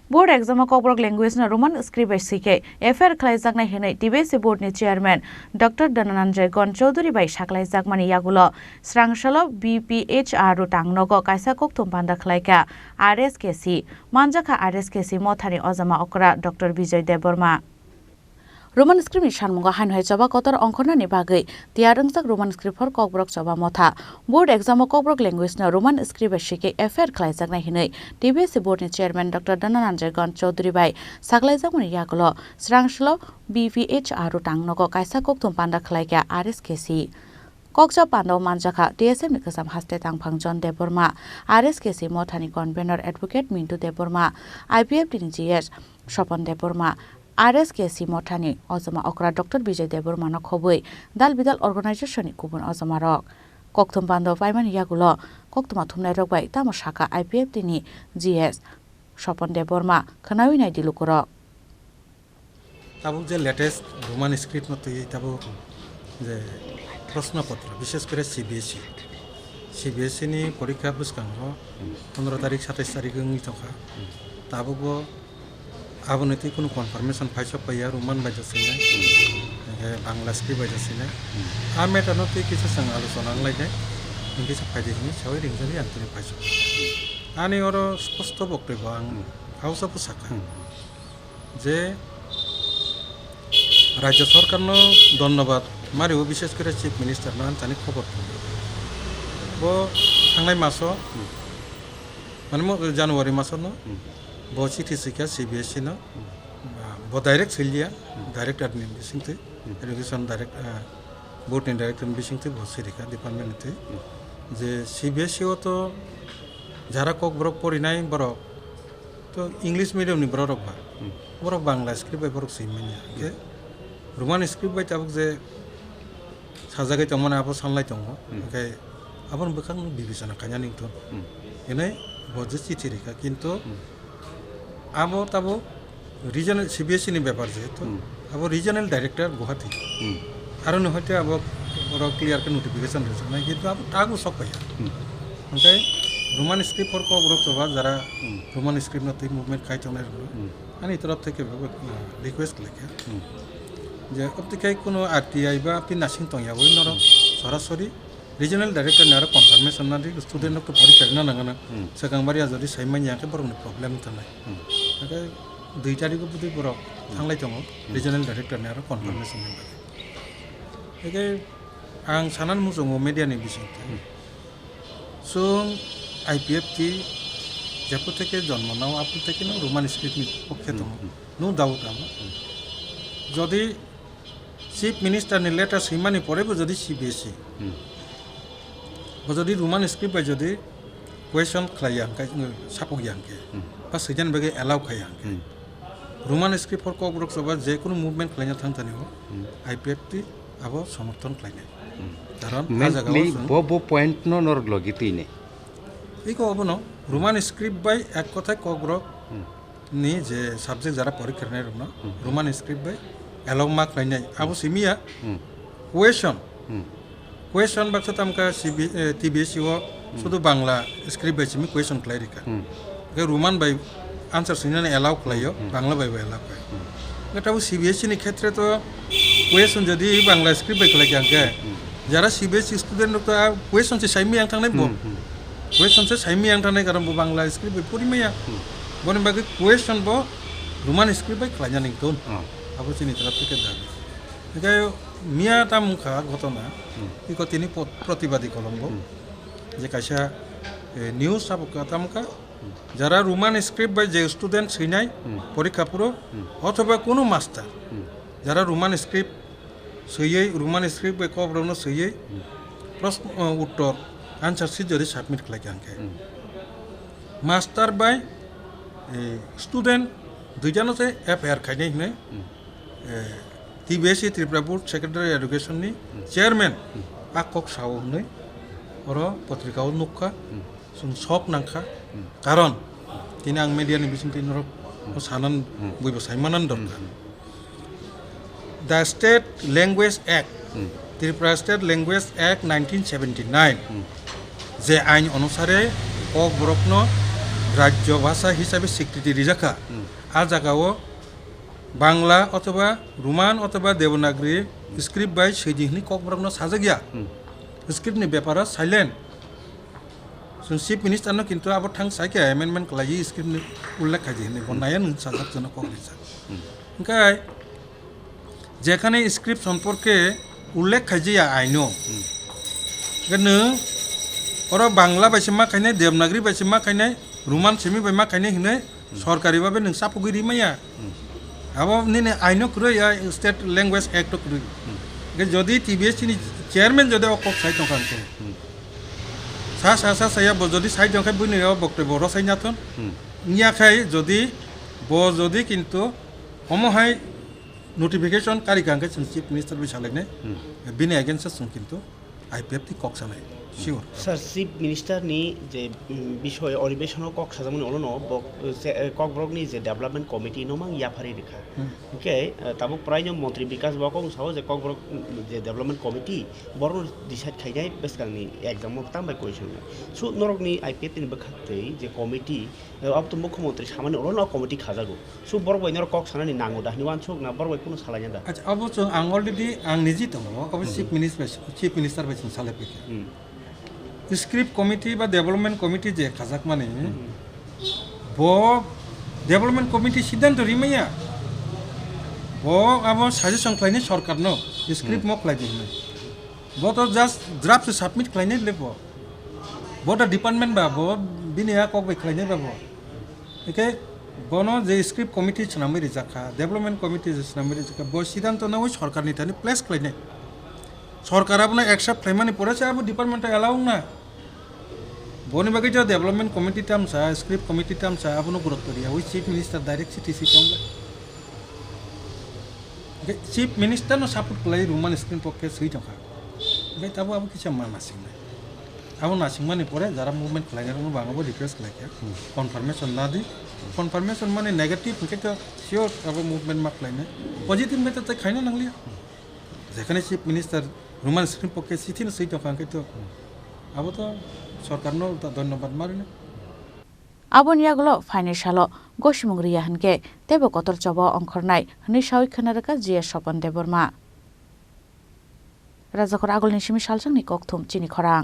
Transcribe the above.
Board exam Kokbrok language na Roman script by Swikhe FIR Khlaijaknai Hinui TBC board ni chairman Dr. Dhananjay Gon Chaudhary by Saklaijakmani Yakulu Srangsalo BPHR Tangnogo Kaisa Kokthum Panda Khlaikha RSKC Manjaka RSKC Mothani Ozama Okra Dr. Vijay Deborma Roman script ni shanmunga hainhai chaba kotor ongkhona ni bagai tiarungsak Roman script for kokbrok chaba motha board exam kokbrok language na Roman script by Swikhe FIR Khlaijaknai Hinui TBC board ni chairman Dr. Dhananjay Gon Chaudhary by Saklaijakmani Yakulu Srangsalo BPHR Tangnogo Kaisa Kokthum Panda Khlaikha RSKC Kokcha Panda Manjaka TSM ni kasam haste tangphang John Deborma RSKC mothani convener advocate Mintu Deborma IPF ni GS Shopon Deborma RSKC Mothani Ozama Okra Dr. Vijay Deborma no khobui dal bidal organization ni kubun Ozama rok Kokthum Panda Paimani Yakulu Kokthuma thumnai rok bai tamo shaka IPF tini GS Shopon Deborma khanawi nai dilukurok তাবুক যে latest Roman script মতো তাবুক যে প্রশ্নপত্র বিশেষ করে CBSE নি পরীক্ষা বুঝকাঙ্গ 15 তারিখ 27 তারিখ নি থকা তাবুক আবনতি কোনো কনফার্মেশন ফাইসব পাইয়া রোমান বাইজাসিনা বাংলা স্ক্রিপ্ট বাইজাসিনা আর মেটানতি কিছু সঙ্গ আলোচনা লাইনে কিছু ফাইদিনি সবাই রিংজানি আন্তরিক ফাইসব আনি ওর স্পষ্ট বক্তব্য আং হাউসব সাকা যে রাজ্য সরকারনো ধন্যবাদ মারিও বিশেষ করে চিফ মিনিস্টার না জানি খবর বো থাংনাই মাস মানে জানুয়ারি মাস ন বো চিঠি শিক্ষা সিবিএসই ন বো ডাইরেক্ট সিলিয়া ডাইরেক্ট অ্যাডমিন বিসিংতে এডুকেশন ডাইরেক্ট বোর্ড নি ডাইরেক্টর বিসিংতে বো সিরিকা ডিপার্টমেন্টতে যে সিবিএসই তো যারা kokbrok পড়িনাই বরক তো ইংলিশ মিডিয়াম নি বরক বরক Bangla script by Borok সিমিনিয়া K Roman script by তাবুক যে সাজাগাই তং মানে আবো সানলাই তং ওকে আবন বখান বিবেচনা কাজানি তো এনে বজে চিঠি রেখা কিন্তু আবো তাবো রিজনাল সিবিএসই নি ব্যাপার যে তো আবো রিজনাল ডাইরেক্টর গুয়াহাটি আর নহতে আবো বড় ক্লিয়ার কে নোটিফিকেশন রয়েছে না কিন্তু আবো টাগো সব পাইয়া ওকে রোমান স্ক্রিপ্ট ফর kokbrok সভা যারা রোমান স্ক্রিপ্ট নতে মুভমেন্ট খাইতনাই আনি তরফ থেকে রিকোয়েস্ট লেখা যে অপটিকাই কোনো আরটিআই বা আপনি নার্সিং তংয়াবই নর সরাসরি রিজনাল ডাইরেক্টর নার কনফার্মেশন না স্টুডেন্ট তো পরীক্ষা না নাগানা সেকাংবারিয়া যদি সাইমানিয়াকে বড় প্রবলেম থানাই তাকে 2 তারিখ বুদ্ধি বড় থাংলাই দङ রিজনাল ডাইরেক্টর নার কনফার্মেশন নাম্বার একে আং সানান মুজং মিডিয়ানি বিষয় সুং আইপিএফ টি যেপো থেকে জন্ম নাও আপনি থেকে না রোমান স্ক্রিপ্ট পক্ষে দङ নো ডাউট আমার যদি চিফ মিনিস্টার নি লেটার সিমানি পরেবো যদি সিবিএসই যদি রোমান স্ক্রিপ্ট বাই যদি কুয়েশন খাইয়াঙ্কে সাপগিয়াঙ্কে বা সেজান বাগে এলাও খাইয়াঙ্কে রোমান স্ক্রিপ্ট ফর kokbrok সভা যে কোনো মুভমেন্ট খাইনা থাংতানিও আইপিএফ টি আবো সমর্থন খাইনাই কারণ মেনলি বো পয়েন্ট ন নর লগিতিনে এইকো অবন রোমান স্ক্রিপ্ট বাই এক কথায় kokbrok নি যে সাবজেক্ট যারা পরীক্ষা নেই রোনা রোমান স্ক্রিপ্ট বাই এলং মার্ক লাইনাই আবো সিমিয়া কুয়েশন বাক্স তামকা টিবিএসই ও শুধু বাংলা স্ক্রিপ্ট বাই সিমি কুয়েশন ক্লাই রেখা রোমান বাই আনসার সিনানে এলাও খাইও বাংলা বাই এলাও খাই এটাও সিবিএসই নি ক্ষেত্রে তো কুয়েশন যদি বাংলা স্ক্রিপ্ট বাই ক্লাই গাঙ্কে যারা সিবিএসই স্টুডেন্ট তো কুয়েশন সে সাইমি আং থাংনাই বো কুয়েশন সে সাইমি আং থাংনাই কারণ বাংলা স্ক্রিপ্ট বাই পরিমায়া বনে বাকি কুয়েশন বো রোমান স্ক্রিপ্ট বাই ক্লাই জানিং তো আবো চিনি তরফ থেকে দাবি এটাই মিয়া তামুখা ঘটনা ইকো তিনি প্রতিবাদী কলম্ব যে কাইসা নিউজ সাবকা তামুকা যারা রোমান স্ক্রিপ্ট বাই যে স্টুডেন্ট সিনাই পরীক্ষা পুরো অথবা কোনো মাস্টার যারা রোমান স্ক্রিপ্ট সইয়েই রোমান স্ক্রিপ্ট বাই kokbrok সইয়েই প্রশ্ন উত্তর আনসার সিট যদি সাবমিট খাইয়াঙ্কে মাস্টার বাই স্টুডেন্ট দুইজনতে FIR খাইনাই হনে TBSI Tripura Board Secretary Education ni Chairman Akok Sao hne oro পত্রিকাও নুখা সুং সক নাংখা কারণ তিনি আং media ni bising tin rok sanan buibo saimanan dongka The State Language Act Tripura State Language Act 1979 যে আইন অনুসারে kokbrok no রাজ্য ভাষা হিসাবে স্বীকৃতি রিজাখা আর জায়গাও বাংলা অথবা রোমান অথবা দেবনাগরী স্ক্রিপ্ট বাই সেইদিনই ককবরকনো সাজা গিয়া স্ক্রিপ্টনি ব্যাপারা সাইলেন্ট চিফ মিনিস্টারনো কিন্তু আবার থাং সাইকে অ্যামেন্ডমেন্ট খালাই স্ক্রিপ্টনি উল্লেখ খাইজি বন্যায় নों সাজাক জন কংগ্রেস ওंखाय যেখানে স্ক্রিপ্ট সম্পর্কে উল্লেখ খাইজিয়া আইনো নों ওরা বাংলা বাইছে मा খাইনে দেবনাগরী বাইছে मा খাইনে রোমান সেমি বাই मा খাইনে হিনে সরকারি ভাবে নों সাপুগিরি মাইয়া আবার নিনে আইনো কই স্টেট ল্যাঙ্গুয়েজ অ্যাক্ট কই যদি টিবিএস नि চেয়ারম্যান যদি অকক সাই তংখানকে सा साया যদি সাই তংখাই বুনি বক্তব্য রসাই নাথন নিয়াখাই যদি কিন্তু हमहाय नोटिफिकेशन कारिगांगे चिफ मिनिस्टर बिसालेने बिनि एगेंस्ट जों किन्तु आईपीएफ नि कक जानाय सियर सर चिफ मिनिस्टर नि जे বিষয় অধিবেশনৰ কক সাজামনি অলনো ককব্রকনি যে ডেভেলপমেন্ট কমিটি নমাং ইয়াফারি রেখা ওকে তাবুক প্রায়নো মন্ত্রী বিকাশ বকং সাও যে ককব্রক যে ডেভেলপমেন্ট কমিটি বড় ডিসাইড খাইনাই বেসকাংনি एग्जाम তাম বাই কোয়েশন সু নরকনি আইপিএফ नि বখাতে যে কমিটি अब तो मुख्यमंत्री सामान्य अलनो कमिटी खाजागो सु बरबाय नर कक सानानि नांगो दाहनि वान सक ना बरबाय कुनो सालायना दा अच्छा अब जों आं अलरेडी आं निजि दङ अब चिफ मिनिस्टार बायसिन सालायफैखो स्क्रिप्ट कमिटी बा डेभलपमेंट कमिटी जे खाजाकमानि ब डेभलपमेंट कमिटी सिद्धांत रिमाया ब अब साजेसन खालायनि सरकारनो स्क्रिप्ट मक खालायदिनो ब तो जस्ट ड्राफ्ट सबमिट खालायनाय लेबो ब दा डिपार्टमेंट बा ब बिनिया कक बाय खालायनाय बा एके बनो जे स्क्रिप्ट कमिटी सनामै रिजाखा डेभलपमेंट कमिटी सनामै रिजाखा ब सिद्धांत ना ओइ सरकारनि थानि प्लेस खालायनाय सरकाराबो एक्सेप्ट खालामनानै परेसे आबो डिपार्टमेंटा एलाउ ना बनि बागै जो डेभलपमेंट कमिटी टामसा स्क्रिप्ट कमिटी टामसा आबो गुरुत्व दिया ओइ चीफ मिनिस्टर डायरेक्ट सिटीसी तंगला ओके चीफ मिनिस्टर नो सपोर्ट खालाय रुमान स्क्रिप्ट पक्के सही तंखा ओमफ्राय ताबो आबो किसा मा नासिंनाय आबो नासिंमानि परे जारा मुभमेंट खालायनानै बाङाबो रिक्वेस्ट खालायखा कनफार्मेशन ना दि कनफार्मेशन माने नेगेटिव ओंखायथ' सियर आबो मुभमेंट मा खालायनाय पजिटिव मेथड खायनो नांलिया जेखाने चीफ मिनिस्टार रुमान स्क्रिप्ट पक्के सिथिन सही तंखा ओंखायथ' आबोथ' सरकारनो धन्यबाद मारिनो आबनियागलो फाइनेशालो गोशिमुंग्रिया हनके तेबो कतर चब अंखरनाय हनि सावि खनारका जिएस सपन देबरमा राजाखर आगलनि सिमि सालजोंनि ककथुम चिनि खरां।